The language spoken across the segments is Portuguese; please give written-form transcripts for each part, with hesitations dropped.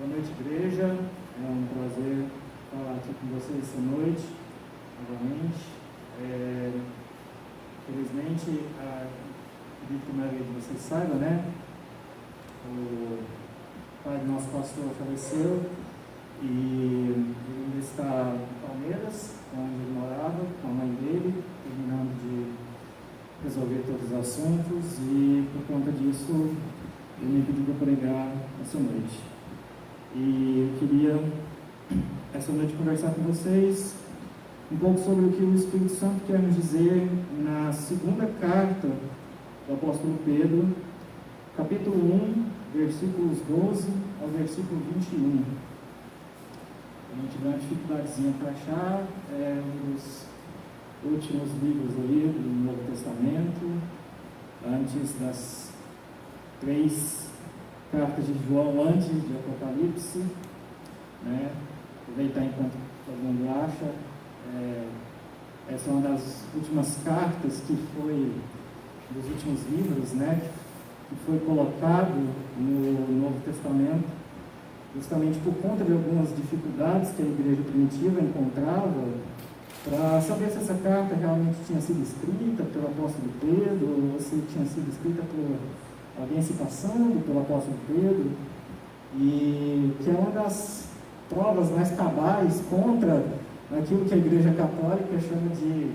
Boa noite, igreja. É um prazer falar aqui com vocês essa noite, novamente. Felizmente, acredito que a maioria de vocês saiba, né? O pai do nosso pastor faleceu e ele ainda está em Palmeiras, onde ele morava, com a mãe dele, terminando de resolver todos os assuntos, e por conta disso ele me pediu para pregar essa noite. E eu queria essa noite conversar com vocês um pouco sobre o que o Espírito Santo quer nos dizer na segunda carta do apóstolo Pedro, capítulo 1, versículos 12 ao versículo 21. A gente deu uma dificuldadezinha para achar, é um dos últimos livros ali do Novo Testamento, antes das 3 cartas de João, antes de Apocalipse, né? Aproveitar enquanto todo mundo acha. Essa é uma das últimas cartas que foi, dos últimos livros, né? Que foi colocado no Novo Testamento, justamente por conta de algumas dificuldades que a igreja primitiva encontrava, para saber se essa carta realmente tinha sido escrita pelo apóstolo Pedro, ou se tinha sido escrita por alguém se passando pelo apóstolo Pedro, e que é uma das provas mais cabais contra aquilo que a igreja católica chama de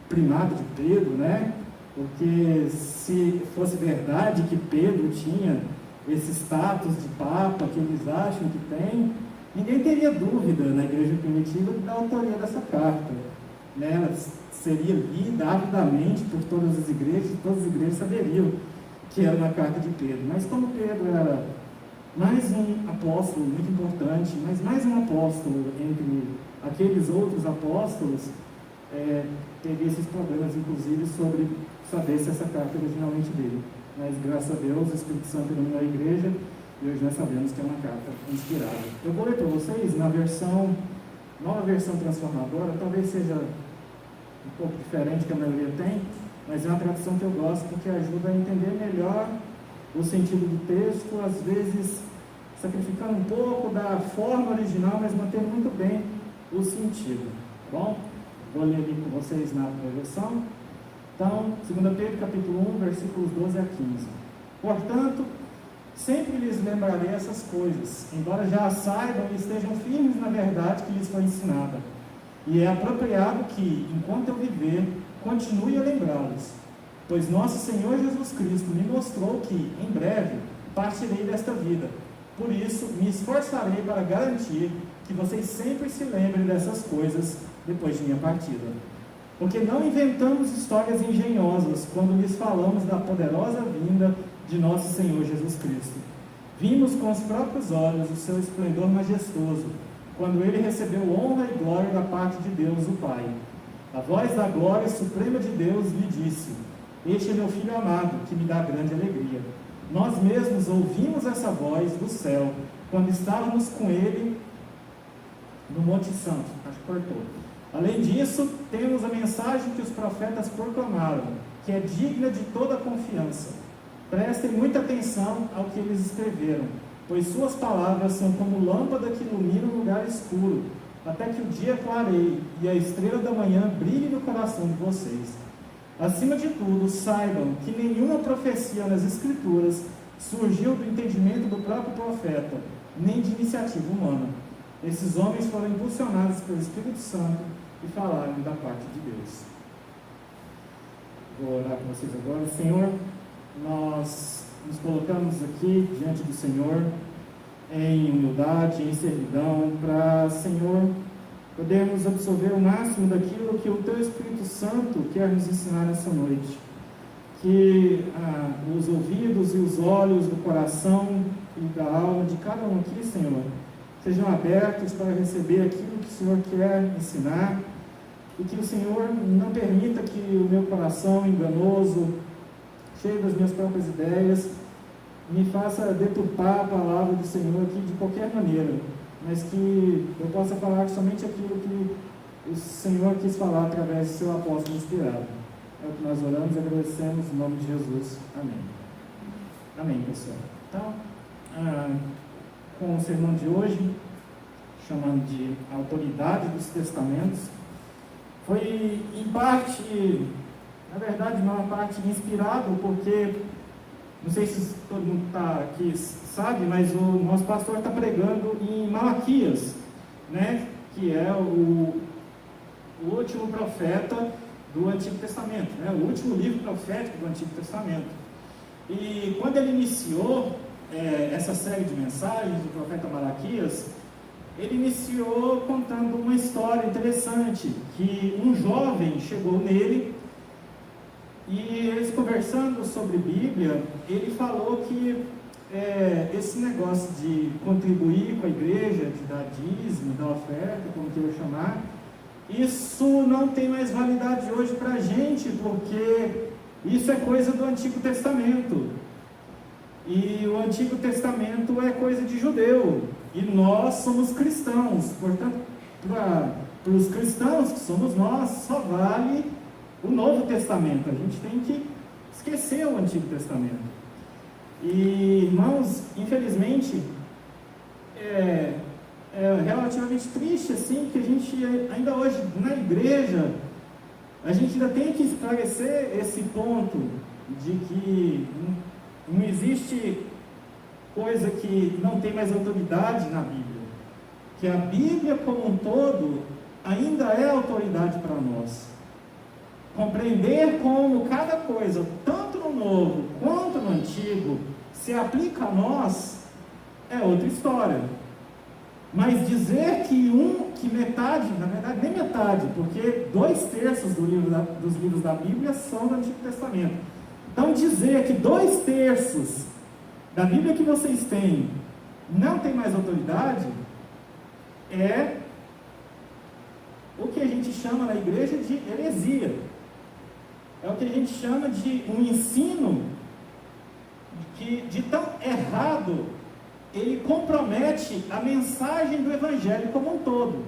primado de Pedro, né? Porque se fosse verdade que Pedro tinha esse status de papa que eles acham que tem, ninguém teria dúvida na igreja primitiva da autoria dessa carta, né? Ela seria lida avidamente por todas as igrejas, e todas as igrejas saberiam que era uma carta de Pedro. Mas como Pedro era mais um apóstolo muito importante, mas mais um apóstolo entre aqueles outros apóstolos, teve esses problemas, inclusive, sobre saber se essa carta é originalmente dele. Mas, graças a Deus, o Espírito Santo iluminou a igreja e hoje nós sabemos que é uma carta inspirada. Eu vou ler para vocês na nova versão transformadora, talvez seja um pouco diferente que a maioria tem, mas é uma tradução que eu gosto porque ajuda a entender melhor o sentido do texto, às vezes sacrificando um pouco da forma original, mas mantendo muito bem o sentido. Tá bom? Vou ler ali com vocês na versão. Então, 2 Pedro, capítulo 1, versículos 12 a 15. Portanto, sempre lhes lembrarei essas coisas, embora já as saibam e estejam firmes na verdade que lhes foi ensinada. E é apropriado que, enquanto eu viver, continue a lembrá-los, pois nosso Senhor Jesus Cristo me mostrou que, em breve, partirei desta vida. Por isso, me esforçarei para garantir que vocês sempre se lembrem dessas coisas depois de minha partida. Porque não inventamos histórias engenhosas quando lhes falamos da poderosa vinda de nosso Senhor Jesus Cristo. Vimos com os próprios olhos o seu esplendor majestoso, quando ele recebeu honra e glória da parte de Deus, o Pai. A voz da glória suprema de Deus lhe disse: este é meu Filho amado, que me dá grande alegria. Nós mesmos ouvimos essa voz do céu, quando estávamos com ele no Monte Santo. Acho que cortou. Além disso, temos a mensagem que os profetas proclamaram, que é digna de toda confiança. Prestem muita atenção ao que eles escreveram, pois suas palavras são como lâmpada que ilumina um lugar escuro, até que o dia clareie e a estrela da manhã brilhe no coração de vocês. Acima de tudo, saibam que nenhuma profecia nas Escrituras surgiu do entendimento do próprio profeta, nem de iniciativa humana. Esses homens foram impulsionados pelo Espírito Santo e falaram da parte de Deus. Vou orar com vocês agora. Senhor, nós nos colocamos aqui diante do Senhor em humildade, em servidão, para, Senhor, podermos absorver o máximo daquilo que o Teu Espírito Santo quer nos ensinar nessa noite. Que os ouvidos e os olhos do coração e da alma de cada um aqui, Senhor, sejam abertos para receber aquilo que o Senhor quer ensinar, e que o Senhor não permita que o meu coração enganoso, cheio das minhas próprias ideias, me faça deturpar a palavra do Senhor aqui de qualquer maneira, mas que eu possa falar somente aquilo que o Senhor quis falar através do seu apóstolo inspirado. É o que nós oramos e agradecemos em nome de Jesus. Amém. Amém, pessoal. Então, com o sermão de hoje, chamando de autoridade dos testamentos. Foi em parte, na verdade, uma parte inspirado, porque, não sei se todo mundo está aqui sabe, mas o nosso pastor está pregando em Malaquias, né, que é o último profeta do Antigo Testamento, né, o último livro profético do Antigo Testamento. E quando ele iniciou essa série de mensagens do profeta Malaquias, ele iniciou contando uma história interessante, que um jovem chegou nele e eles conversando sobre Bíblia, ele falou que esse negócio de contribuir com a igreja, de dar dízimo, dar oferta, como queira chamar, isso não tem mais validade hoje para a gente, porque isso é coisa do Antigo Testamento. E o Antigo Testamento é coisa de judeu. E nós somos cristãos. Portanto, para os cristãos, que somos nós, só vale o Novo Testamento. A gente tem que esquecer o Antigo Testamento. E, irmãos, infelizmente, é relativamente triste, assim, que a gente ainda hoje, na igreja, a gente ainda tem que esclarecer esse ponto de que não existe coisa que não tem mais autoridade na Bíblia, que a Bíblia como um todo ainda é autoridade para nós. Compreender como cada coisa, tanto no Novo quanto no Antigo, se aplica a nós, é outra história. Mas dizer que metade, na verdade nem metade, porque 2/3 dos livros da Bíblia são do Antigo Testamento. Então dizer que 2/3 da Bíblia que vocês têm não tem mais autoridade, é o que a gente chama na igreja de heresia. É o que a gente chama de um ensino que, de tão errado, ele compromete a mensagem do Evangelho como um todo.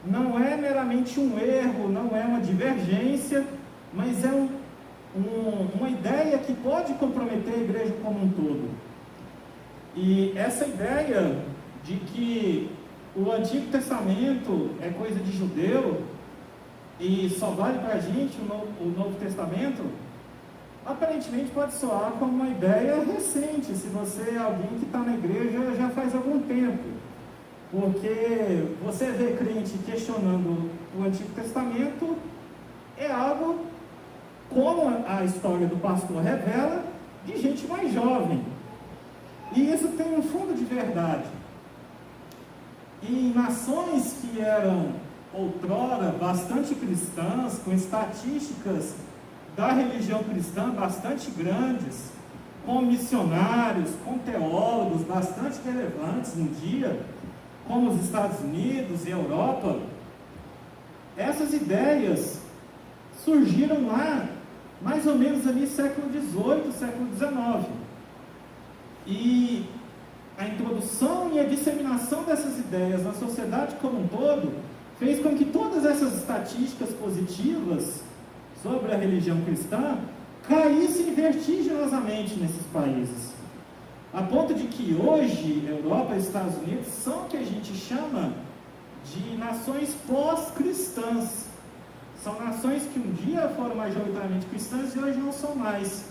Não é meramente um erro, não é uma divergência, mas é uma ideia que pode comprometer a igreja como um todo. E essa ideia de que o Antigo Testamento é coisa de judeu e só vale para a gente o Novo Testamento, aparentemente pode soar como uma ideia recente, se você é alguém que está na igreja já faz algum tempo, porque você vê crente questionando o Antigo Testamento, é algo, como a história do pastor revela, de gente mais jovem, e isso tem um fundo de verdade. E nações que eram outrora bastante cristãs, com estatísticas da religião cristã bastante grandes, com missionários, com teólogos bastante relevantes no dia, como os Estados Unidos e a Europa, essas ideias surgiram lá, mais ou menos ali século XVIII, século XIX. E a introdução e a disseminação dessas ideias na sociedade como um todo fez com que todas essas estatísticas positivas sobre a religião cristã caíssem vertiginosamente nesses países, a ponto de que hoje Europa e Estados Unidos são o que a gente chama de nações pós-cristãs. São nações que um dia foram majoritariamente cristãs e hoje não são mais.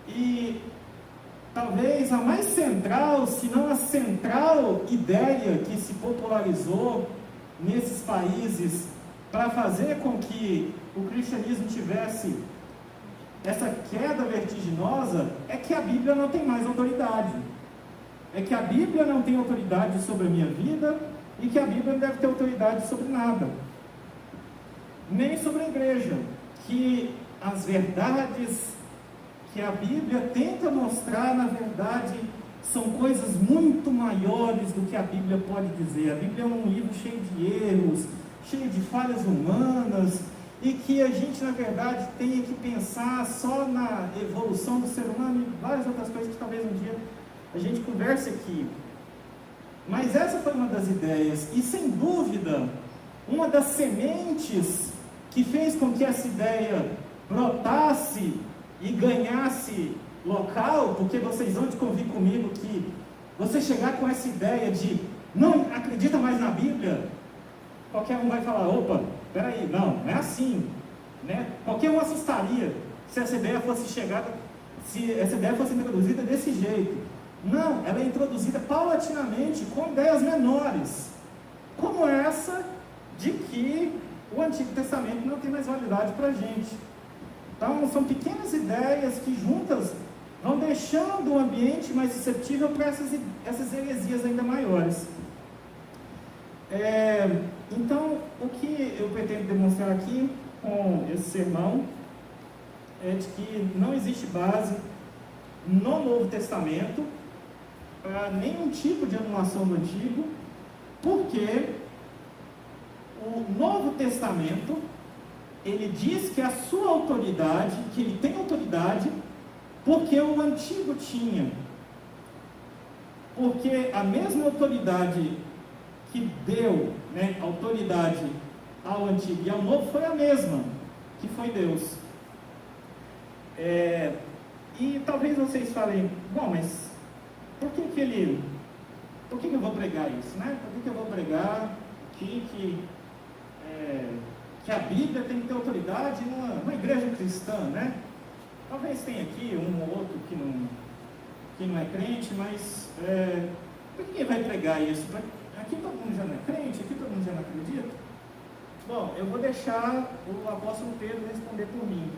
E talvez a mais central, se não a central ideia que se popularizou nesses países para fazer com que o cristianismo tivesse essa queda vertiginosa, é que a Bíblia não tem mais autoridade. É que a Bíblia não tem autoridade sobre a minha vida e que a Bíblia não deve ter autoridade sobre nada. Nem sobre a igreja. Que as verdades que a Bíblia tenta mostrar, na verdade, são coisas muito maiores do que a Bíblia pode dizer. A Bíblia é um livro cheio de erros, cheio de falhas humanas, e que a gente, na verdade, tenha que pensar só na evolução do ser humano e várias outras coisas que talvez um dia a gente converse aqui. Mas essa foi uma das ideias, e sem dúvida, uma das sementes que fez com que essa ideia brotasse e ganhasse local, porque vocês vão de convir comigo que você chegar com essa ideia de não acredita mais na Bíblia, qualquer um vai falar, opa, peraí, não é assim, né? Qualquer um assustaria se essa ideia fosse introduzida desse jeito. Não, ela é introduzida paulatinamente com ideias menores, como essa de que o Antigo Testamento não tem mais validade para a gente. Então, são pequenas ideias que juntas vão deixando o ambiente mais suscetível para essas heresias ainda maiores. Então, o que eu pretendo demonstrar aqui com esse sermão é de que não existe base no Novo Testamento para nenhum tipo de anulação do Antigo, porque o Novo Testamento, ele diz que a sua autoridade, que ele tem autoridade, porque o Antigo tinha. Porque a mesma autoridade que deu, né, autoridade ao Antigo e ao Novo foi a mesma, que foi Deus. E talvez vocês falem, bom, mas por que eu vou pregar isso, né? Por que eu vou pregar que a Bíblia tem que ter autoridade numa igreja cristã, né? Talvez tenha aqui um ou outro que não é crente, mas por que vai pregar isso? Aqui todo mundo já não é crente, aqui todo mundo já não acredita. Bom, eu vou deixar o apóstolo Pedro responder por mim.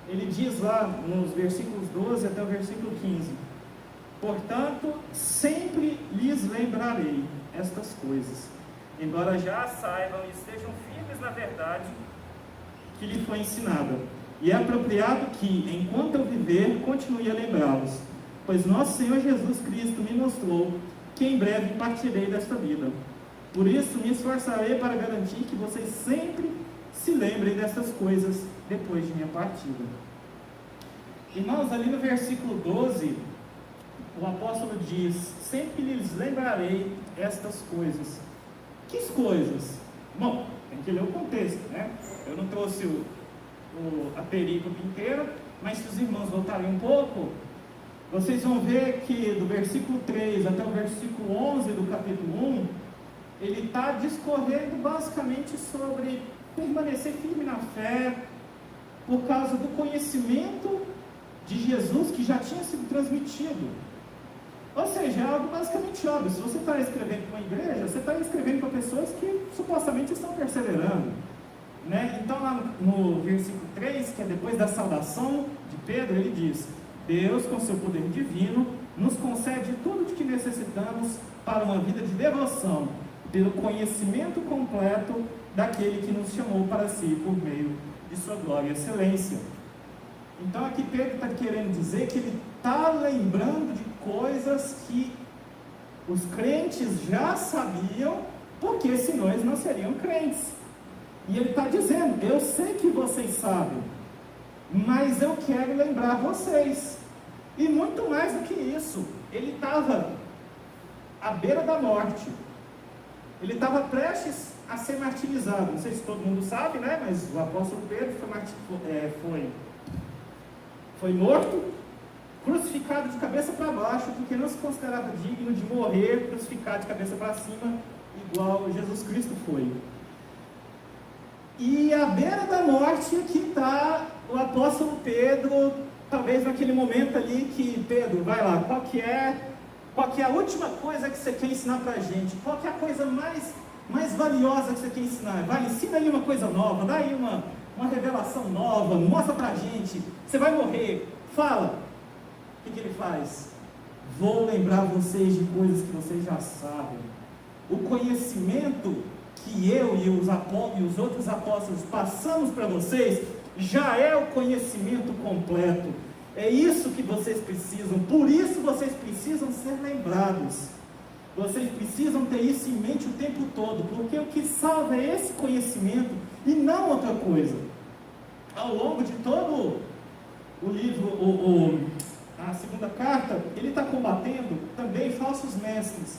Ele diz lá nos versículos 12 até o versículo 15: portanto, sempre lhes lembrarei estas coisas, embora já saibam e estejam firmes na verdade que lhe foi ensinada. E é apropriado que, enquanto eu viver, continue a lembrá-los, pois nosso Senhor Jesus Cristo me mostrou que em breve partirei desta vida. Por isso, me esforçarei para garantir que vocês sempre se lembrem dessas coisas depois de minha partida. Irmãos, ali no versículo 12, o apóstolo diz: sempre lhes lembrarei estas coisas. Que coisas? Bom, tem que ler o contexto, né? Eu não trouxe a perícope inteira, mas se os irmãos voltarem um pouco, vocês vão ver que do versículo 3 até o versículo 11 do capítulo 1, ele está discorrendo basicamente sobre permanecer firme na fé, por causa do conhecimento de Jesus que já tinha sido transmitido. Ou seja, é algo basicamente óbvio. Se você está escrevendo para uma igreja, você está escrevendo para pessoas que supostamente estão perseverando, né? Então lá no versículo 3, que é depois da saudação de Pedro, ele diz: Deus, com seu poder divino, nos concede tudo de que necessitamos para uma vida de devoção, pelo conhecimento completo daquele que nos chamou para si por meio de sua glória e excelência. Então aqui Pedro está querendo dizer que ele está lembrando de coisas que os crentes já sabiam, porque senão eles não seriam crentes. E ele está dizendo: eu sei que vocês sabem, mas eu quero lembrar vocês. E muito mais do que isso, ele estava à beira da morte. Ele estava prestes a ser martirizado. Não sei se todo mundo sabe, né? Mas o apóstolo Pedro foi morto, crucificado de cabeça para baixo, porque não se considerava digno de morrer crucificado de cabeça para cima, igual Jesus Cristo foi. E à beira da morte, aqui está o apóstolo Pedro, talvez naquele momento ali que: Pedro, vai lá, qual que é a última coisa que você quer ensinar para a gente? Qual que é a coisa mais valiosa que você quer ensinar? Vai, ensina aí uma coisa nova, dá aí uma revelação nova, mostra para a gente. Você vai morrer, fala. O que ele faz? Vou lembrar vocês de coisas que vocês já sabem. O conhecimento que eu e os outros apóstolos passamos para vocês já é o conhecimento completo. É isso que vocês precisam. Por isso vocês precisam ser lembrados. Vocês precisam ter isso em mente o tempo todo, porque o que salva é esse conhecimento e não outra coisa. Ao longo de todo o livro, a segunda carta, ele está combatendo também falsos mestres.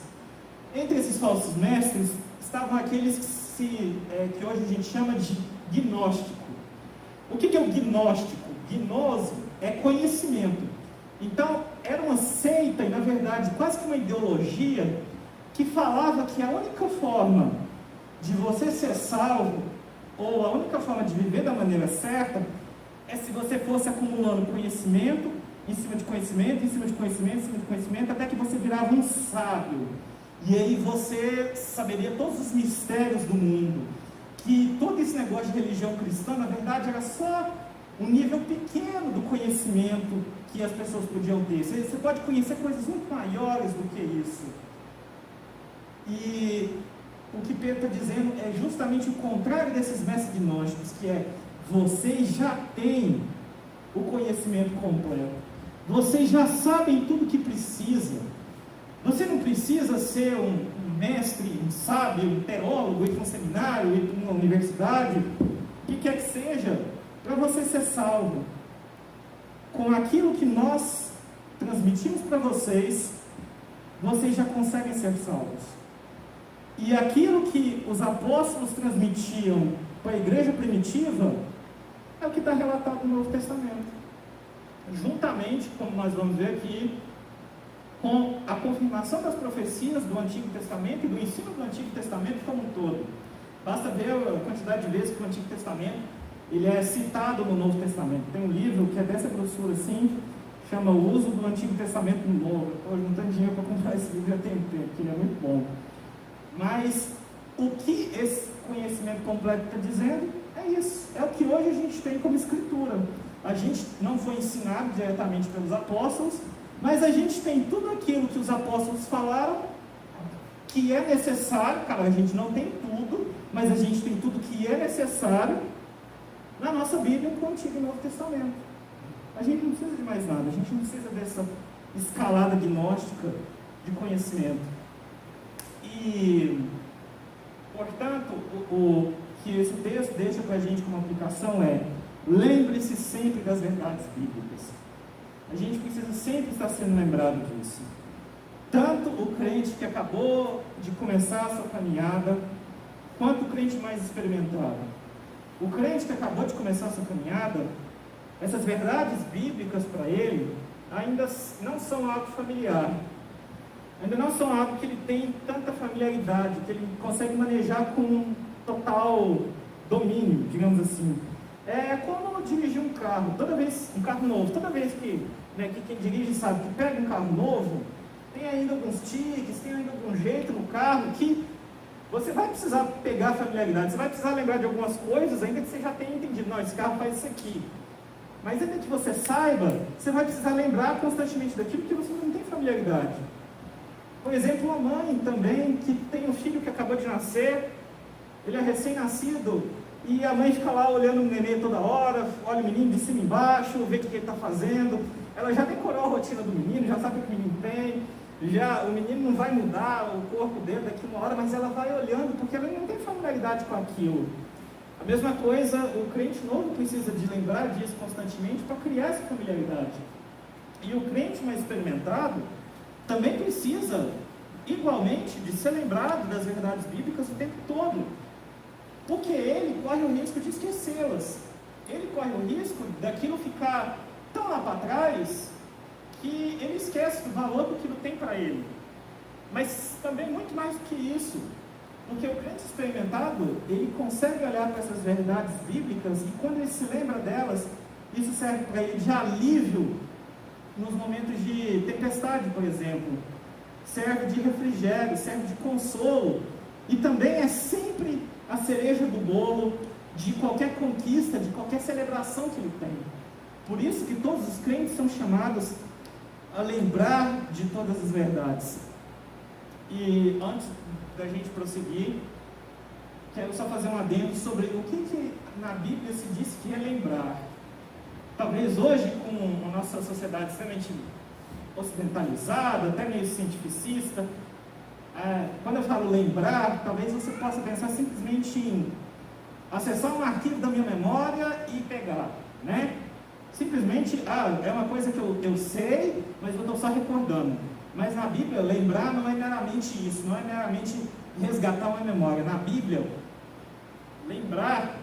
Entre esses falsos mestres estavam aqueles que hoje a gente chama de gnóstico. O que é o gnóstico? Gnoso é conhecimento. Então, era uma seita e, na verdade, quase que uma ideologia que falava que a única forma de você ser salvo, ou a única forma de viver da maneira certa, é se você fosse acumulando conhecimento, em cima de conhecimento, em cima de conhecimento, em cima de conhecimento, até que você virava um sábio. E aí você saberia todos os mistérios do mundo. Que todo esse negócio de religião cristã, na verdade, era só um nível pequeno do conhecimento que as pessoas podiam ter. Você pode conhecer coisas muito maiores do que isso. E o que Pedro está dizendo é justamente o contrário desses mestres gnósticos, que é: vocês já têm o conhecimento completo, vocês já sabem tudo o que precisa. Você não precisa ser um mestre, um sábio, um teólogo, ir para um seminário, ir para uma universidade, o que quer que seja, para você ser salvo. Com aquilo que nós transmitimos para vocês, vocês já conseguem ser salvos. E aquilo que os apóstolos transmitiam para a igreja primitiva é o que está relatado no Novo Testamento. Juntamente, como nós vamos ver aqui, com a confirmação das profecias do Antigo Testamento e do ensino do Antigo Testamento como um todo. Basta ver a quantidade de vezes que o Antigo Testamento ele é citado no Novo Testamento. Tem um livro que é dessa grossura assim, chama O Uso do Antigo Testamento no Novo. Estou juntando dinheiro para comprar esse livro já tem tempo, que ele é muito bom. Mas o que esse conhecimento completo está dizendo é isso. É o que hoje a gente tem como escritura. A gente não foi ensinado diretamente pelos apóstolos, mas a gente tem tudo aquilo que os apóstolos falaram que é necessário. Cara, a gente não tem tudo, mas a gente tem tudo que é necessário na nossa Bíblia, com o Antigo e Novo Testamento. A gente não precisa de mais nada, a gente não precisa dessa escalada gnóstica de conhecimento. E, portanto, o que esse texto deixa para a gente como aplicação é: lembre-se sempre das verdades bíblicas. A gente precisa sempre estar sendo lembrado disso. Tanto o crente que acabou de começar a sua caminhada, quanto o crente mais experimentado. O crente que acabou de começar a sua caminhada, essas verdades bíblicas para ele ainda não são algo familiar. Ainda não são algo que ele tem tanta familiaridade, que ele consegue manejar com total domínio, digamos assim. É como dirigir um carro, um carro novo, toda vez que quem dirige sabe que pega um carro novo, tem ainda alguns tiques, tem ainda algum jeito no carro que você vai precisar pegar a familiaridade, você vai precisar lembrar de algumas coisas, ainda que você já tenha entendido, não, esse carro faz isso aqui. Mas ainda que você saiba, você vai precisar lembrar constantemente daquilo que você não tem familiaridade. Por exemplo, uma mãe também, que tem um filho que acabou de nascer, ele é recém-nascido, e a mãe fica lá olhando o neném toda hora, olha o menino de cima e embaixo, vê o que ele está fazendo. Ela já decorou a rotina do menino, já sabe o que o menino tem, o menino não vai mudar o corpo dele daqui uma hora, mas ela vai olhando, porque ela não tem familiaridade com aquilo. A mesma coisa, o crente novo precisa de lembrar disso constantemente para criar essa familiaridade. E o crente mais experimentado também precisa, igualmente, de ser lembrado das verdades bíblicas o tempo todo, porque ele corre o risco de esquecê-las. Ele corre o risco daquilo ficar tão lá para trás que ele esquece do valor que aquilo tem para ele. Mas também muito mais do que isso, porque o crente experimentado, ele consegue olhar para essas verdades bíblicas e quando ele se lembra delas, isso serve para ele de alívio nos momentos de tempestade, por exemplo. Serve de refrigério, serve de consolo e também é sempre a cereja do bolo de qualquer conquista, de qualquer celebração que ele tem. Por isso que todos os crentes são chamados a lembrar de todas as verdades. E antes da gente prosseguir, quero só fazer um adendo sobre o que na Bíblia se diz que é lembrar. Talvez hoje, com a nossa sociedade extremamente ocidentalizada, até meio cientificista, quando eu falo lembrar, talvez você possa pensar simplesmente em acessar um arquivo da minha memória e pegar, né? Simplesmente, é uma coisa que eu sei, mas eu estou só recordando. Mas na Bíblia, lembrar não é meramente isso, não é meramente resgatar uma memória. Na Bíblia, lembrar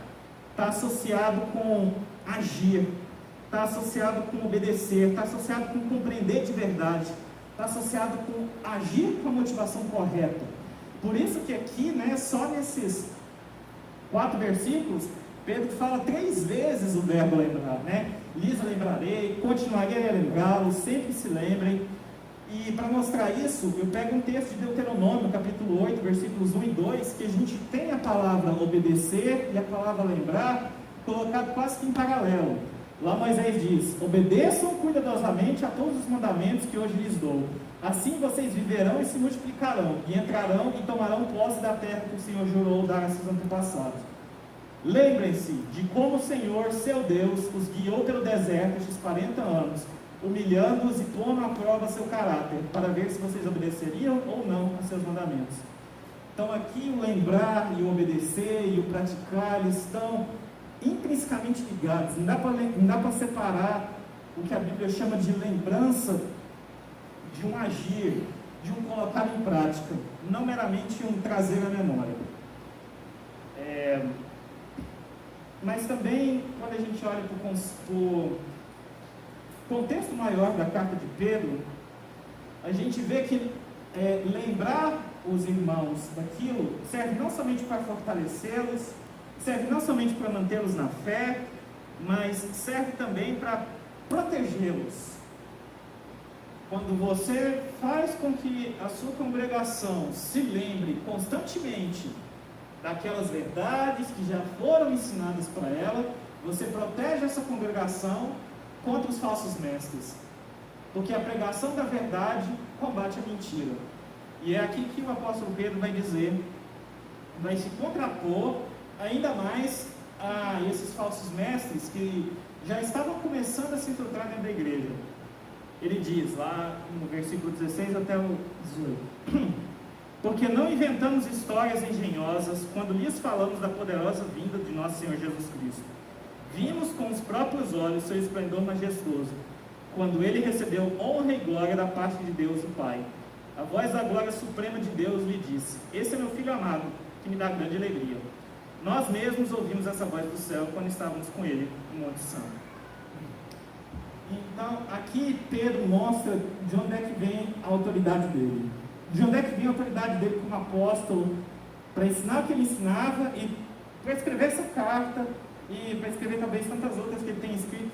está associado com agir, está associado com obedecer, está associado com compreender de verdade, está associado com agir com a motivação correta. Por isso que aqui, né, só nesses 4 versículos, Pedro fala 3 vezes o verbo lembrar, né? Lhes lembrarei, continuarei a lembrá-los, sempre se lembrem. E para mostrar isso, eu pego um texto de Deuteronômio, capítulo 8, versículos 1 e 2, que a gente tem a palavra obedecer e a palavra lembrar colocado quase que em paralelo. Lá Moisés diz: obedeçam cuidadosamente a todos os mandamentos que hoje lhes dou. Assim vocês viverão e se multiplicarão, e entrarão e tomarão posse da terra que o Senhor jurou dar a seus antepassados. Lembrem-se de como o Senhor, seu Deus, os guiou pelo deserto estes 40 anos, humilhando-os e pondo à prova seu caráter, para ver se vocês obedeceriam ou não a seus mandamentos. Então aqui o lembrar e o obedecer e o praticar, eles estão intrinsecamente ligados. Não dá para separar o que a Bíblia chama de lembrança de um agir, de um colocar em prática, não meramente um trazer à memória. Mas também, quando a gente olha para o contexto maior da carta de Pedro, a gente vê que lembrar os irmãos daquilo serve não somente para fortalecê-los, serve não somente para mantê-los na fé, mas serve também para protegê-los. Quando você faz com que a sua congregação se lembre constantemente daquelas verdades que já foram ensinadas para ela, você protege essa congregação contra os falsos mestres, porque a pregação da verdade combate a mentira. E é aqui que o apóstolo Pedro vai dizer, vai se contrapor ainda mais a esses falsos mestres que já estavam começando a se infiltrar dentro da igreja. Ele diz lá no versículo 16 até o 18: porque não inventamos histórias engenhosas quando lhes falamos da poderosa vinda de nosso Senhor Jesus Cristo. Vimos com os próprios olhos seu esplendor majestoso, quando ele recebeu honra e glória da parte de Deus o Pai. A voz da glória suprema de Deus lhe disse: esse é meu filho amado, que me dá grande alegria. Nós mesmos ouvimos essa voz do céu quando estávamos com ele no Monte Santo. Então, aqui Pedro mostra de onde é que vem a autoridade dele. De onde é que vem a autoridade dele como apóstolo, para ensinar o que ele ensinava e para escrever essa carta e para escrever talvez tantas outras que ele tem escrito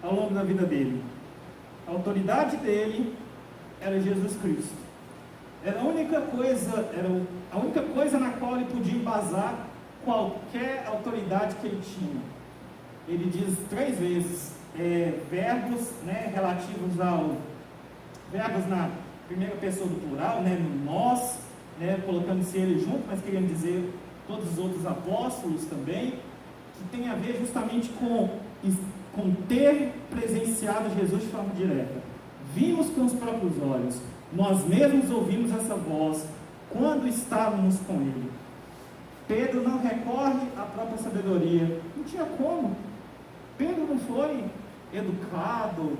ao longo da vida dele. A autoridade dele era Jesus Cristo. Era a única coisa na qual ele podia embasar qualquer autoridade que ele tinha. Ele diz 3 vezes verbos, né, relativos ao verbos na primeira pessoa do plural, né, no nós, né, colocando-se ele junto, mas querendo dizer todos os outros apóstolos também, que tem a ver justamente com ter presenciado Jesus de forma direta. Vimos com os próprios olhos, nós mesmos ouvimos essa voz quando estávamos com ele. Pedro não recorre à própria sabedoria, não tinha como. Pedro não foi educado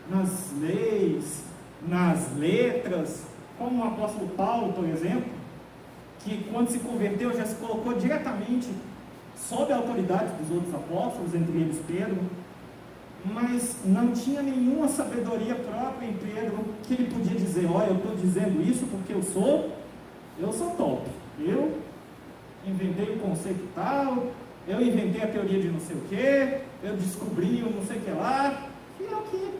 nas leis, nas letras, como o apóstolo Paulo, por exemplo, que quando se converteu já se colocou diretamente sob a autoridade dos outros apóstolos, entre eles Pedro, mas não tinha nenhuma sabedoria própria em Pedro, que ele podia dizer: olha, eu estou dizendo isso porque eu sou top, eu inventei o conceito tal, eu inventei a teoria de não sei o que, eu descobri o não sei o que lá. E é o que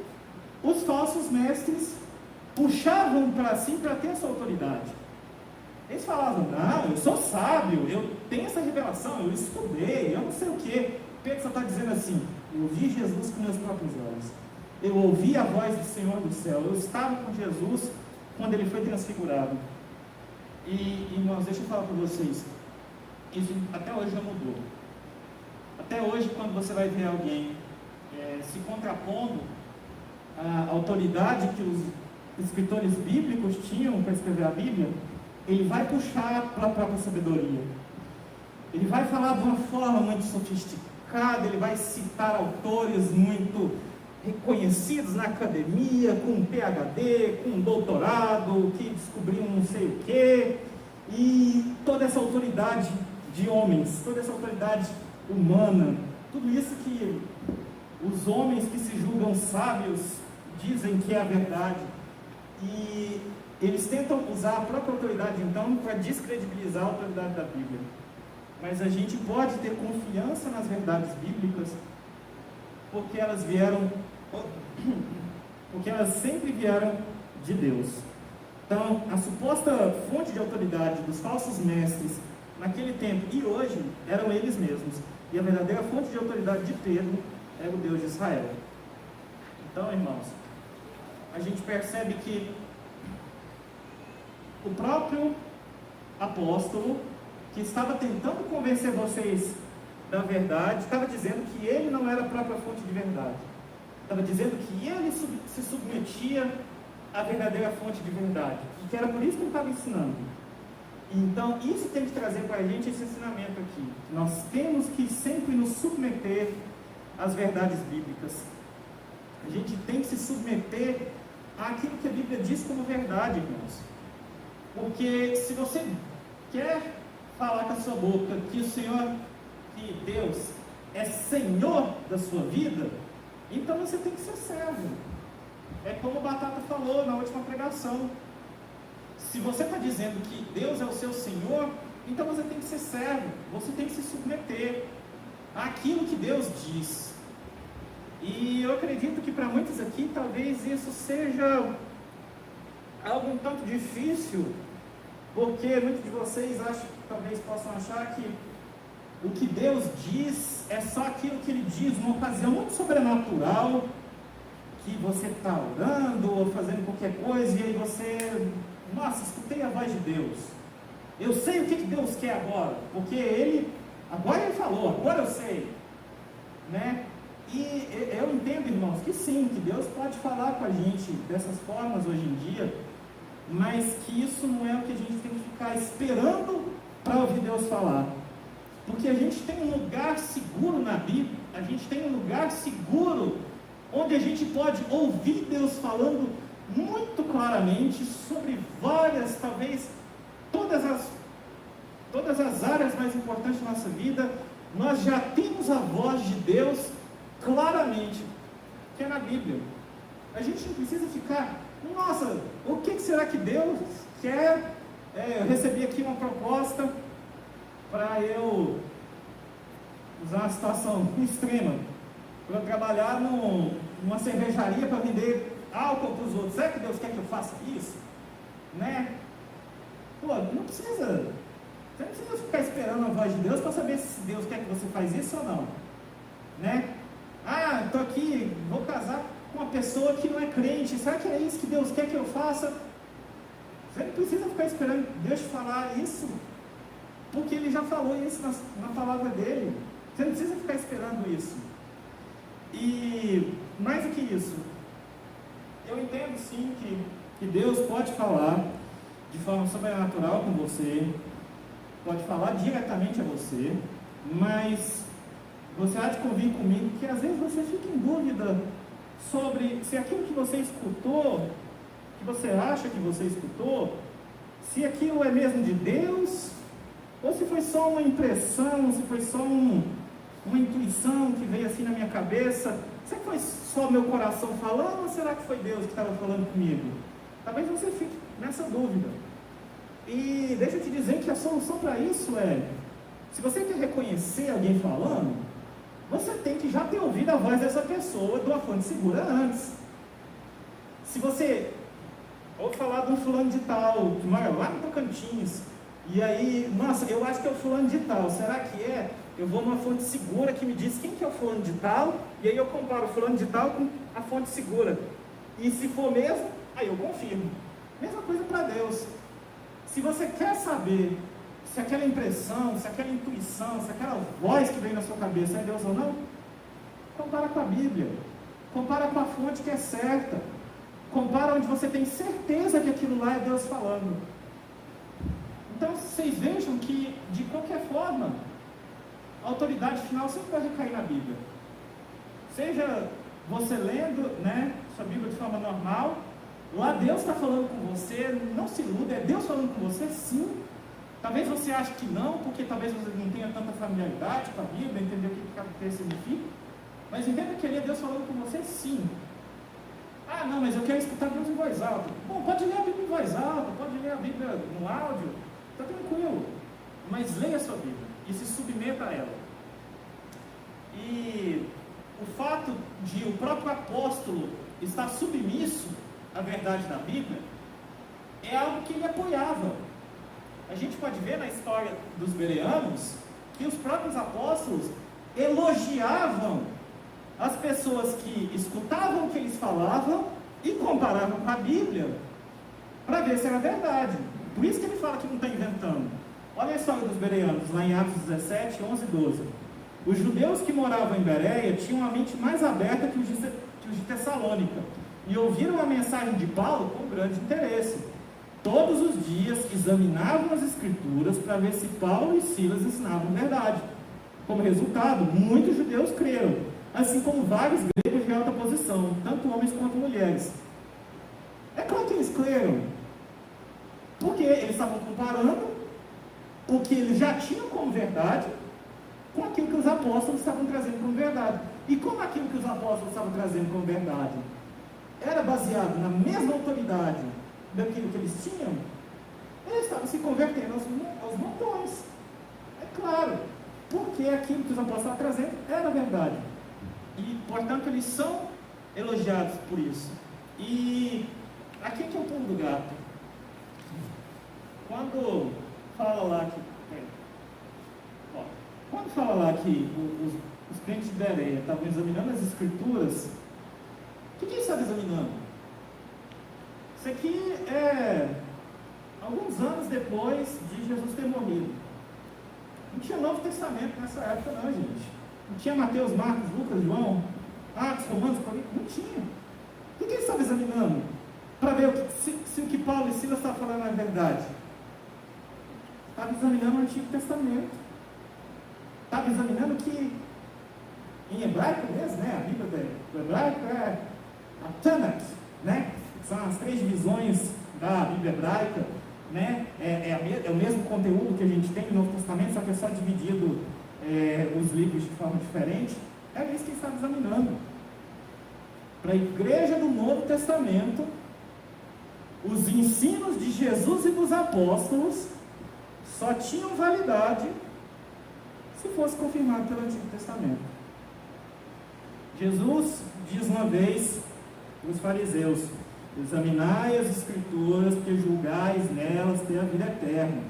os falsos mestres puxavam para si para ter essa autoridade. Eles falavam: não, eu sou sábio, eu tenho essa revelação, eu estudei, eu não sei o que. Pedro só está dizendo assim: eu vi Jesus com meus próprios olhos, eu ouvi a voz do Senhor do céu, eu estava com Jesus quando ele foi transfigurado. E irmãos, deixa eu falar para vocês, isso até hoje já mudou. Até hoje, quando você vai ver alguém se contrapondo à autoridade que os escritores bíblicos tinham para escrever a Bíblia, ele vai puxar para a própria sabedoria. Ele vai falar de uma forma muito sofisticada, ele vai citar autores muito reconhecidos na academia, com um PhD, com um doutorado, que descobriram não sei o quê, e toda essa autoridade de homens, toda essa autoridade humana, tudo isso que os homens que se julgam sábios dizem que é a verdade, e eles tentam usar a própria autoridade, então, para descredibilizar a autoridade da Bíblia. Mas a gente pode ter confiança nas verdades bíblicas, porque elas sempre vieram de Deus. Então, a suposta fonte de autoridade dos falsos mestres naquele tempo e hoje eram eles mesmos. E a verdadeira fonte de autoridade de Pedro era o Deus de Israel. Então, irmãos, a gente percebe que o próprio apóstolo, que estava tentando convencer vocês da verdade, estava dizendo que ele não era a própria fonte de verdade. Estava dizendo que ele se submetia à verdadeira fonte de verdade. E que era por isso que ele estava ensinando. Então, isso tem que trazer para a gente esse ensinamento aqui. Nós temos que sempre nos submeter às verdades bíblicas. A gente tem que se submeter àquilo que a Bíblia diz como verdade, irmãos. Porque se você quer falar com a sua boca que o Senhor, que Deus é Senhor da sua vida, então você tem que ser servo. É como o Batata falou na última pregação. Se você está dizendo que Deus é o seu Senhor, então você tem que ser servo, você tem que se submeter àquilo que Deus diz. E eu acredito que para muitos aqui, talvez isso seja algo um tanto difícil, porque muitos de vocês talvez possam achar que o que Deus diz é só aquilo que Ele diz numa ocasião muito sobrenatural, que você está orando ou fazendo qualquer coisa, e aí você, nossa, escutei a voz de Deus, eu sei o que Deus quer agora, porque agora Ele falou, agora eu sei, né? E eu entendo, irmãos, que sim, que Deus pode falar com a gente dessas formas hoje em dia, mas que isso não é o que a gente tem que ficar esperando para ouvir Deus falar. Porque a gente tem um lugar seguro na Bíblia, a gente tem um lugar seguro onde a gente pode ouvir Deus falando muito claramente sobre várias, talvez todas as áreas mais importantes da nossa vida. Nós já temos a voz de Deus claramente, que é na Bíblia. A gente não precisa ficar, nossa, o que será que Deus quer? Eu recebi aqui uma proposta para eu usar uma situação extrema, para eu trabalhar numa cervejaria para vender álcool para os outros. Será que Deus quer que eu faça isso? Né? Pô, não precisa. Você não precisa ficar esperando a voz de Deus para saber se Deus quer que você faz isso ou não. Né? Ah, estou aqui, vou casar com uma pessoa que não é crente. Será que é isso que Deus quer que eu faça? Você não precisa ficar esperando Deus te falar isso, porque Ele já falou isso na palavra dEle. Você não precisa ficar esperando isso. E mais do que isso, eu entendo sim que Deus pode falar de forma sobrenatural com você, pode falar diretamente a você, mas você há de convir comigo que às vezes você fica em dúvida sobre se aquilo que você escutou, que você acha que você escutou, se aquilo é mesmo de Deus, ou se foi só uma impressão, se foi só uma intuição que veio assim na minha cabeça. Será que foi só meu coração falando, ou será que foi Deus que estava falando comigo? Talvez você fique nessa dúvida. E deixa eu te dizer que a solução para isso é, se você quer reconhecer alguém falando, você tem que já ter ouvido a voz dessa pessoa de uma fonte segura antes. Se você ouve falar de um fulano de tal, que mora lá no Tocantins, e aí, nossa, eu acho que é o fulano de tal, será que é? Eu vou numa fonte segura que me diz quem que é o fulano de tal, e aí eu comparo o fulano de tal com a fonte segura. E se for mesmo, aí eu confirmo. Mesma coisa para Deus. Se você quer saber se aquela impressão, se aquela intuição, se aquela voz que vem na sua cabeça é Deus ou não, compara com a Bíblia. Compara com a fonte que é certa. Compara onde você tem certeza que aquilo lá é Deus falando. Então, vocês vejam que, de qualquer forma, a autoridade final sempre vai recair na Bíblia. Seja você lendo, né, sua Bíblia de forma normal, lá Deus está falando com você, não se iluda, é Deus falando com você, sim. Talvez você ache que não, porque talvez você não tenha tanta familiaridade com a Bíblia, entender o que cada texto significa. Mas entenda que ali é Deus falando com você sim. Ah, não, mas eu quero escutar Deus em voz alta. Bom, pode ler a Bíblia em voz alta, pode ler a Bíblia no áudio, está tranquilo. Mas leia a sua Bíblia e se submeta a ela. E o fato de o próprio apóstolo estar submisso à verdade da Bíblia é algo que ele apoiava. A gente pode ver na história dos bereanos que os próprios apóstolos elogiavam as pessoas que escutavam o que eles falavam e comparavam com a Bíblia para ver se era verdade. Por isso que ele fala que não está inventando. Olha a história dos bereanos, lá em Atos 17, 11 e 12. Os judeus que moravam em Bereia tinham a mente mais aberta que os de Tessalônica e ouviram a mensagem de Paulo com grande interesse. Todos os dias examinavam as Escrituras para ver se Paulo e Silas ensinavam verdade. Como resultado, muitos judeus creram, assim como vários gregos de alta posição, tanto homens quanto mulheres. É claro que eles creram, porque eles estavam comparando o que eles já tinham como verdade com aquilo que os apóstolos estavam trazendo como verdade. E como aquilo que os apóstolos estavam trazendo como verdade era baseado na mesma autoridade daquilo que eles tinham, eles estavam se convertendo aos montões. É claro, porque aquilo que os apóstolos estavam trazendo era verdade. E, portanto, eles são elogiados por isso. E aqui que é o pulo do gato. Quando fala lá que os crentes de Bereia estavam examinando as Escrituras, o que eles estavam examinando? Isso aqui é alguns anos depois de Jesus ter morrido. Não tinha Novo Testamento nessa época não, gente. Não tinha Mateus, Marcos, Lucas, João, Atos, Romanos, Coríntios, não tinha. O que eles estavam examinando? Para ver se o que Paulo e Silas estavam falando é verdade. Estavam examinando o Antigo Testamento. Estavam examinando que, em hebraico mesmo, né? A Bíblia do hebraico é a Tanakh, né? São as 3 divisões da Bíblia hebraica, né? É o mesmo conteúdo que a gente tem no Novo Testamento, só que é só dividido os livros de forma diferente. É isso que eles estavam examinando. Para a igreja do Novo Testamento, os ensinos de Jesus e dos apóstolos só tinham validade se fosse confirmado pelo Antigo Testamento. Jesus diz uma vez para os fariseus: examinai as Escrituras, porque julgais nelas ter a vida eterna.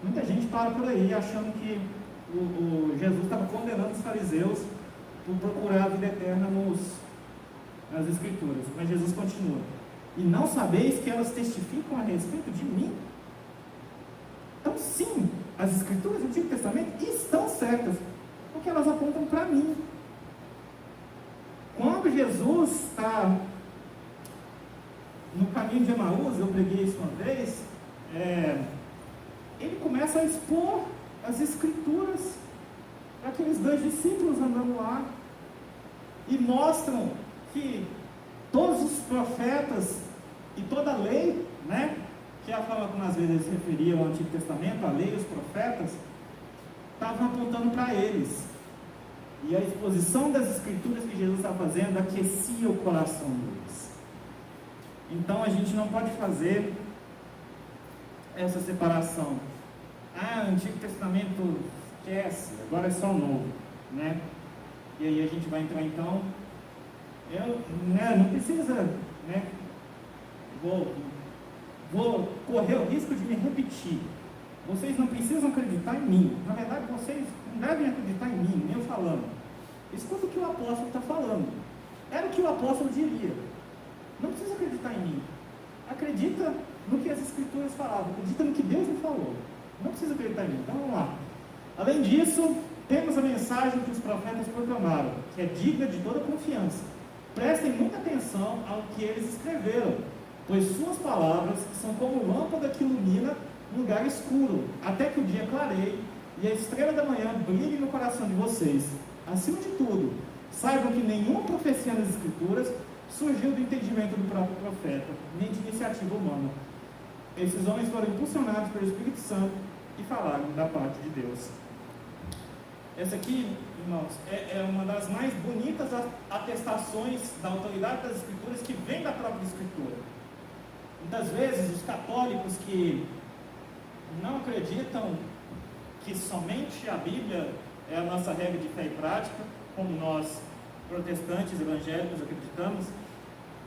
Muita gente para por aí achando que o Jesus estava condenando os fariseus por procurar a vida eterna nas Escrituras. Mas Jesus continua: e não sabeis que elas testificam a respeito de mim? Então sim, as Escrituras do Antigo Testamento estão certas, porque elas apontam para mim. Quando Jesus está no caminho de Emaús, eu preguei isso uma vez, ele começa a expor as Escrituras para aqueles 2 discípulos andando lá, e mostram que todos os profetas e toda a lei, né, que é a forma como às vezes eles se referiam ao Antigo Testamento, a lei e os profetas, estavam apontando para eles. E a exposição das Escrituras que Jesus estava fazendo aquecia o coração deles. Então a gente não pode fazer essa separação. Antigo Testamento esquece, agora é só o Novo, né? E aí a gente vai entrar então, não precisa, né? Vou correr o risco de me repetir. Vocês não precisam acreditar em mim. Na verdade, vocês não devem acreditar em mim, nem eu falando. Escuta o que o apóstolo está falando. Era o que o apóstolo diria. Não precisa acreditar em mim. Acredita no que as Escrituras falavam. Acredita no que Deus me falou. Não precisa acreditar em mim. Então vamos lá. Além disso, temos a mensagem que os profetas proclamaram, que é digna de toda confiança. Prestem muita atenção ao que eles escreveram, pois suas palavras são como lâmpada que ilumina um lugar escuro, até que o dia clareie e a estrela da manhã brilhe no coração de vocês. Acima de tudo, saibam que nenhuma profecia nas Escrituras surgiu do entendimento do próprio profeta, nem de iniciativa humana. Esses homens foram impulsionados pelo Espírito Santo e falaram da parte de Deus. Essa aqui, irmãos, é uma das mais bonitas atestações da autoridade das Escrituras que vem da própria Escritura. Muitas vezes, os católicos que não acreditam que somente a Bíblia é a nossa regra de fé e prática, como nós, protestantes evangélicos, acreditamos,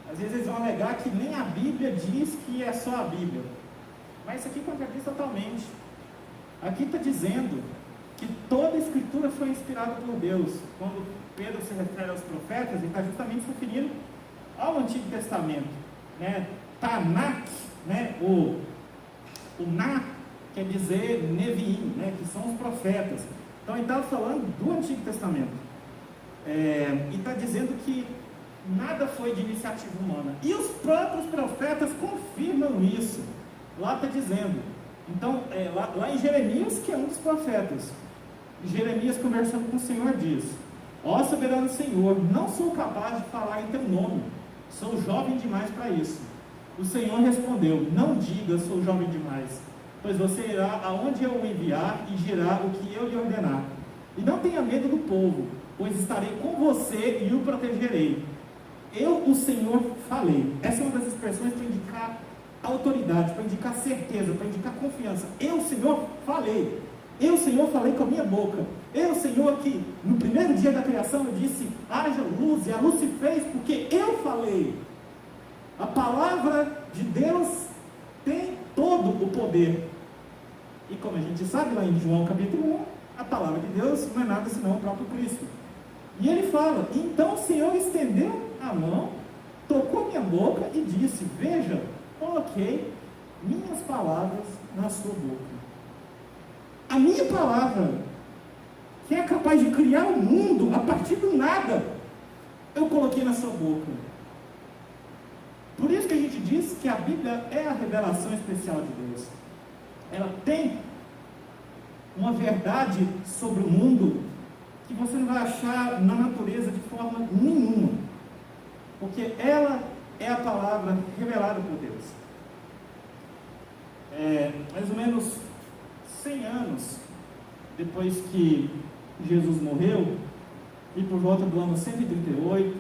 às vezes eles vão alegar que nem a Bíblia diz que é só a Bíblia. Mas isso aqui contradiz totalmente. Aqui está dizendo que toda a Escritura foi inspirada por Deus. Quando Pedro se refere aos profetas, ele está justamente se referindo ao Antigo Testamento, né? Tanakh, né? O Na quer dizer Neviim, né? Que são os profetas. Então ele está falando do Antigo Testamento. E está dizendo que nada foi de iniciativa humana. E os próprios profetas confirmam isso. Lá está dizendo. Então, lá em Jeremias, que é um dos profetas, Jeremias, conversando com o Senhor, diz: ó soberano Senhor, não sou capaz de falar em teu nome, sou jovem demais para isso. O Senhor respondeu: não diga, sou jovem demais, pois você irá aonde eu o enviar e dirá o que eu lhe ordenar. E não tenha medo do povo, pois estarei com você e o protegerei. Eu, o Senhor, falei. Essa é uma das expressões para indicar autoridade, para indicar certeza, para indicar confiança. Eu, Senhor, falei. Eu, Senhor, falei com a minha boca. Eu, Senhor, que no primeiro dia da criação eu disse: haja luz, e a luz se fez porque eu falei. A palavra de Deus tem todo o poder. E como a gente sabe, lá em João capítulo 1, a palavra de Deus não é nada senão o próprio Cristo. E ele fala: então o Senhor estendeu a mão, tocou minha boca e disse: veja, coloquei minhas palavras na sua boca. A minha palavra, que é capaz de criar o mundo a partir do nada, eu coloquei na sua boca. Por isso que a gente diz que a Bíblia é a revelação especial de Deus. Ela tem uma verdade sobre o mundo que você não vai achar na natureza de forma nenhuma, porque ela é a palavra revelada por Deus. Mais ou menos 100 anos depois que Jesus morreu, e por volta do ano 138,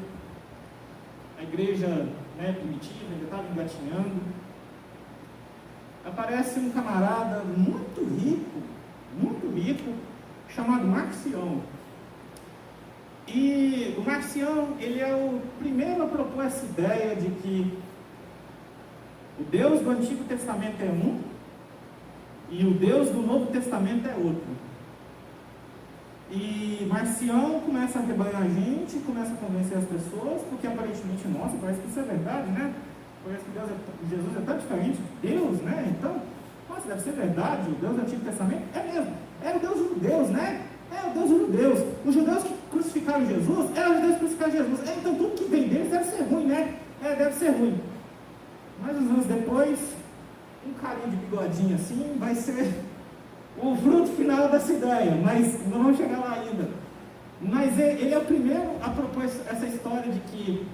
a igreja primitiva ainda estava engatinhando, aparece um camarada muito rico, chamado Marcião. E o Marcião, ele é o primeiro a propor essa ideia de que o Deus do Antigo Testamento é um e o Deus do Novo Testamento é outro. E Marcião começa a rebanhar a gente, começa a convencer as pessoas, porque aparentemente, nossa, parece que isso é verdade, né? Parece que Jesus é tão diferente de Deus, né? Então, nossa, deve ser verdade, o Deus do Antigo Testamento é mesmo. É o Deus dos judeus, né? É o Deus dos judeus. Os judeus que crucificaram Jesus, eram os judeus que crucificaram Jesus. Então tudo que vem deles deve ser ruim, né? Deve ser ruim. Mas uns anos depois, um carinho de bigodinho assim vai ser o fruto final dessa ideia, mas não vamos chegar lá ainda. Mas ele é o primeiro a propor essa história de que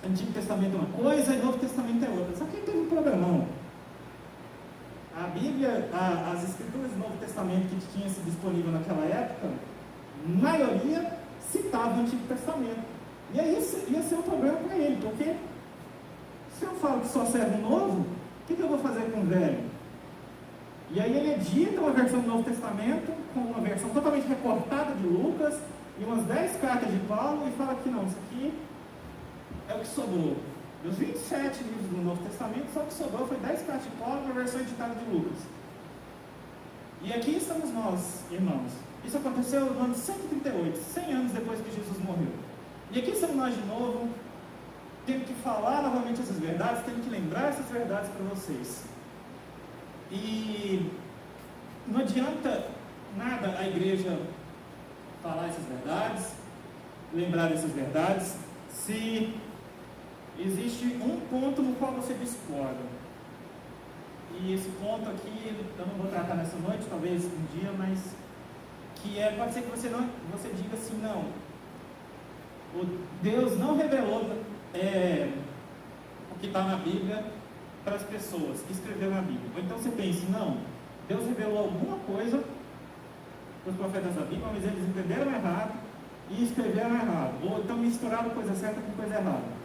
Antigo Testamento é uma coisa e Novo Testamento é outra. Só que teve um problemão. A Bíblia, as escrituras do Novo Testamento que tinham sido disponível naquela época, a maioria citava o Antigo Testamento. E aí ia ser um problema para ele, porque se eu falo que só serve o Novo, o que eu vou fazer com o Velho? E aí ele edita uma versão do Novo Testamento, com uma versão totalmente recortada de Lucas, e umas 10 cartas de Paulo, e fala que não, isso aqui é o que sobrou. Dos 27 livros do Novo Testamento, só o que sobrou foi 10 cartas de Paulo e uma versão editada de Lucas. E aqui estamos nós, irmãos. Isso aconteceu no ano 138, 100 anos depois que Jesus morreu. E aqui estamos nós de novo, tendo que falar novamente essas verdades, tendo que lembrar essas verdades para vocês. E não adianta nada a igreja falar essas verdades, lembrar dessas verdades, se existe um ponto no qual você discorda. E esse ponto aqui, eu não vou tratar nessa noite, talvez um dia, mas que pode ser que você diga assim: não, o Deus não revelou o que está na Bíblia para as pessoas que escreveram a Bíblia. Ou então você pensa: não, Deus revelou alguma coisa para os profetas da Bíblia, mas eles entenderam errado e escreveram errado, ou então misturaram coisa certa com coisa errada.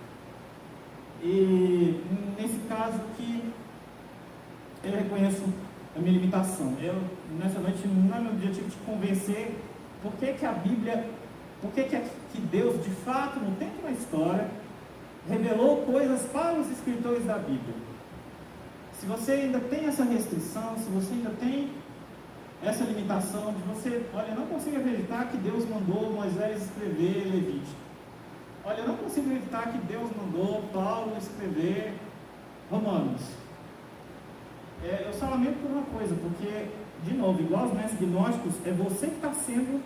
E nesse caso que eu reconheço a minha limitação. Eu, nessa noite, não é meu objetivo te convencer por que a Bíblia, por que Deus, de fato, no tempo da história, revelou coisas para os escritores da Bíblia. Se você ainda tem essa restrição, se você ainda tem essa limitação de você, olha, eu não consigo acreditar que Deus mandou Moisés escrever Levítico. Olha, eu não consigo acreditar que Deus mandou Paulo escrever Romanos. Eu só lamento por uma coisa, porque, de novo, igual os mestres gnósticos, é você que está sendo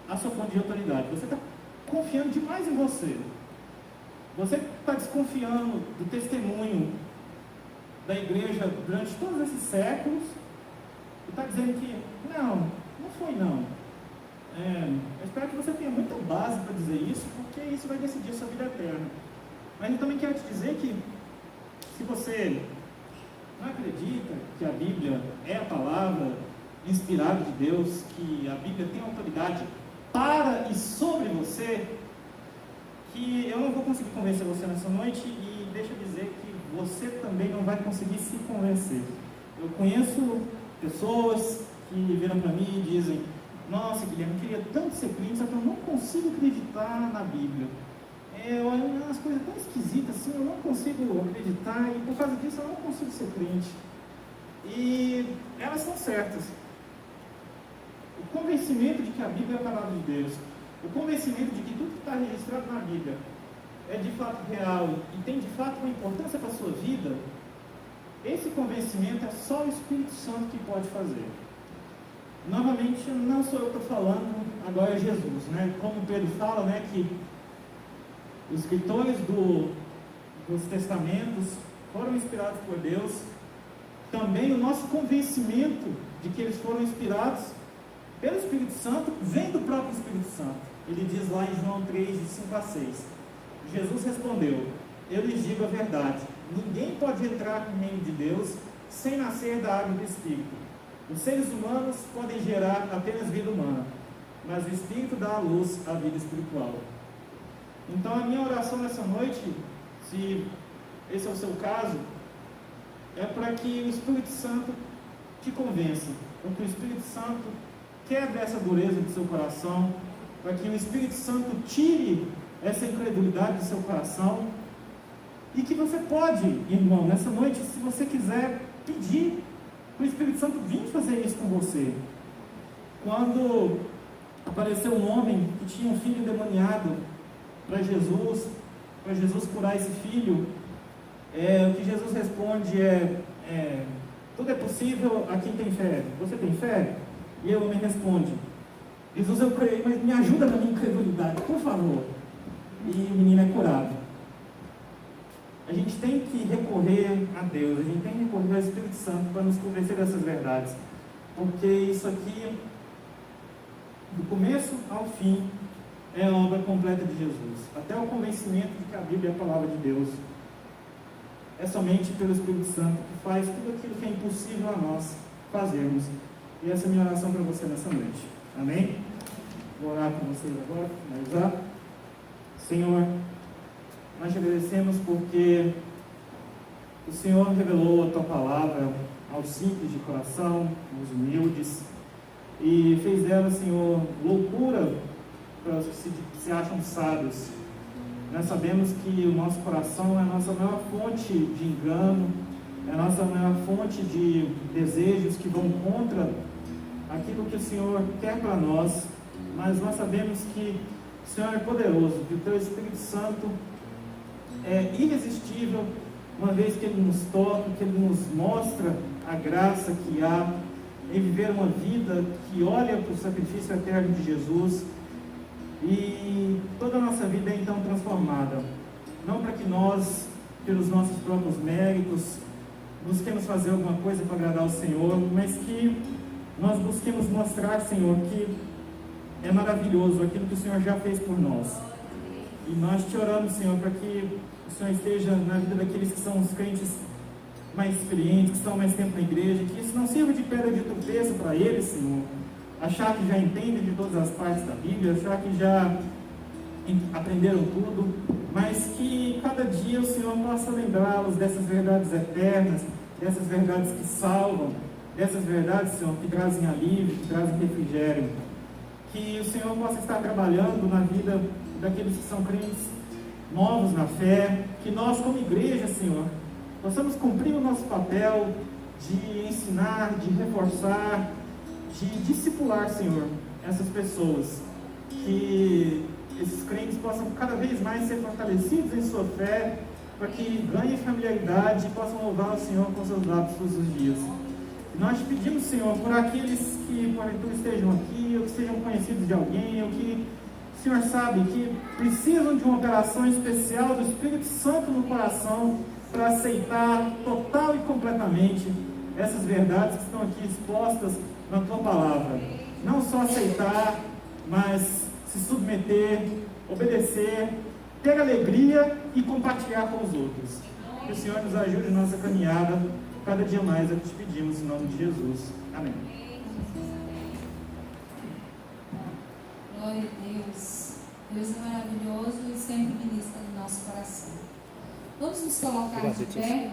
a sua fonte de autoridade. Você está confiando demais em você. Você está desconfiando do testemunho da igreja durante todos esses séculos e está dizendo que não foi não. Eu espero que você tenha muita base para dizer isso, porque isso vai decidir a sua vida eterna. Mas eu também quero te dizer que, se você não acredita que a Bíblia é a palavra inspirada de Deus, que a Bíblia tem autoridade para e sobre você, que eu não vou conseguir convencer você nessa noite, e deixa eu dizer que você também não vai conseguir se convencer. Eu conheço pessoas que viram para mim e dizem: nossa, Guilherme, eu queria tanto ser crente, só que eu não consigo acreditar na Bíblia. Olha, umas coisas tão esquisitas assim, eu não consigo acreditar, e por causa disso eu não consigo ser crente. E elas são certas. O convencimento de que a Bíblia é a palavra de Deus, o convencimento de que tudo que está registrado na Bíblia é de fato real e tem de fato uma importância para a sua vida, esse convencimento é só o Espírito Santo que pode fazer. Novamente, não sou eu que estou falando, agora é Jesus, né? Como Pedro fala, né, que os escritores dos testamentos foram inspirados por Deus. Também o nosso convencimento de que eles foram inspirados pelo Espírito Santo vem do próprio Espírito Santo. Ele diz lá em João 3, de 5 a 6. Jesus respondeu: eu lhes digo a verdade, ninguém pode entrar no reino de Deus sem nascer da água e do Espírito. Os seres humanos podem gerar apenas vida humana, mas o Espírito dá à luz a vida espiritual. Então a minha oração nessa noite, se esse é o seu caso, é para que o Espírito Santo te convença, para que o Espírito Santo quebre essa dureza do seu coração, para que o Espírito Santo tire essa incredulidade do seu coração, e que você pode, irmão, nessa noite, se você quiser, pedir para o Espírito Santo vir fazer isso com você. Quando apareceu um homem que tinha um filho endemoniado para Jesus curar esse filho, o que Jesus responde tudo é possível a quem tem fé. Você tem fé? E ele me responde: Jesus, eu creio, mas me ajuda na minha incredulidade, por favor. E o menino é curado. A gente tem que recorrer a Deus, a gente tem que recorrer ao Espírito Santo para nos convencer dessas verdades, porque isso aqui, do começo ao fim, é a obra completa de Jesus. Até o convencimento de que a Bíblia é a palavra de Deus é somente pelo Espírito Santo que faz tudo aquilo que é impossível a nós fazermos. E essa é a minha oração para você nessa noite. Amém? Vou orar com vocês agora, finalizar. Senhor, nós te agradecemos porque o Senhor revelou a Tua palavra aos simples de coração, aos humildes, e fez dela, Senhor, loucura para os que se acham sábios. Nós sabemos que o nosso coração é a nossa maior fonte de engano, é a nossa maior fonte de desejos que vão contra aquilo que o Senhor quer para nós, mas nós sabemos que o Senhor é poderoso, que o Teu Espírito Santo é irresistível, uma vez que Ele nos toca, que Ele nos mostra a graça que há em viver uma vida que olha para o sacrifício eterno de Jesus, e toda a nossa vida é então transformada, não para que nós, pelos nossos próprios méritos, busquemos fazer alguma coisa para agradar ao Senhor, mas que nós busquemos mostrar, Senhor, que é maravilhoso aquilo que o Senhor já fez por nós. E nós te oramos, Senhor, para que o Senhor esteja na vida daqueles que são os crentes mais experientes, que estão mais tempo na igreja, que isso não sirva de pedra de tropeço para eles, Senhor, achar que já entendem de todas as partes da Bíblia, achar que já aprenderam tudo, mas que cada dia o Senhor possa lembrá-los dessas verdades eternas, dessas verdades que salvam, dessas verdades, Senhor, que trazem alívio, que trazem refrigério. Que o Senhor possa estar trabalhando na vida daqueles que são crentes novos na fé, que nós como igreja, Senhor, possamos cumprir o nosso papel de ensinar, de reforçar, de discipular, Senhor, essas pessoas, que esses crentes possam cada vez mais ser fortalecidos em sua fé, para que ganhem familiaridade e possam louvar o Senhor com seus lábios todos os dias. E nós te pedimos, Senhor, por aqueles que porventura estejam aqui, ou que sejam conhecidos de alguém, ou que o Senhor sabe que precisam de uma operação especial do Espírito Santo no coração para aceitar total e completamente essas verdades que estão aqui expostas na Tua Palavra. Não só aceitar, mas se submeter, obedecer, ter alegria e compartilhar com os outros. Que o Senhor nos ajude na nossa caminhada, cada dia mais é o que te pedimos, em nome de Jesus. Amém. Glória a Deus. Deus é maravilhoso e sempre ministra no nosso coração. Vamos nos colocar de pé.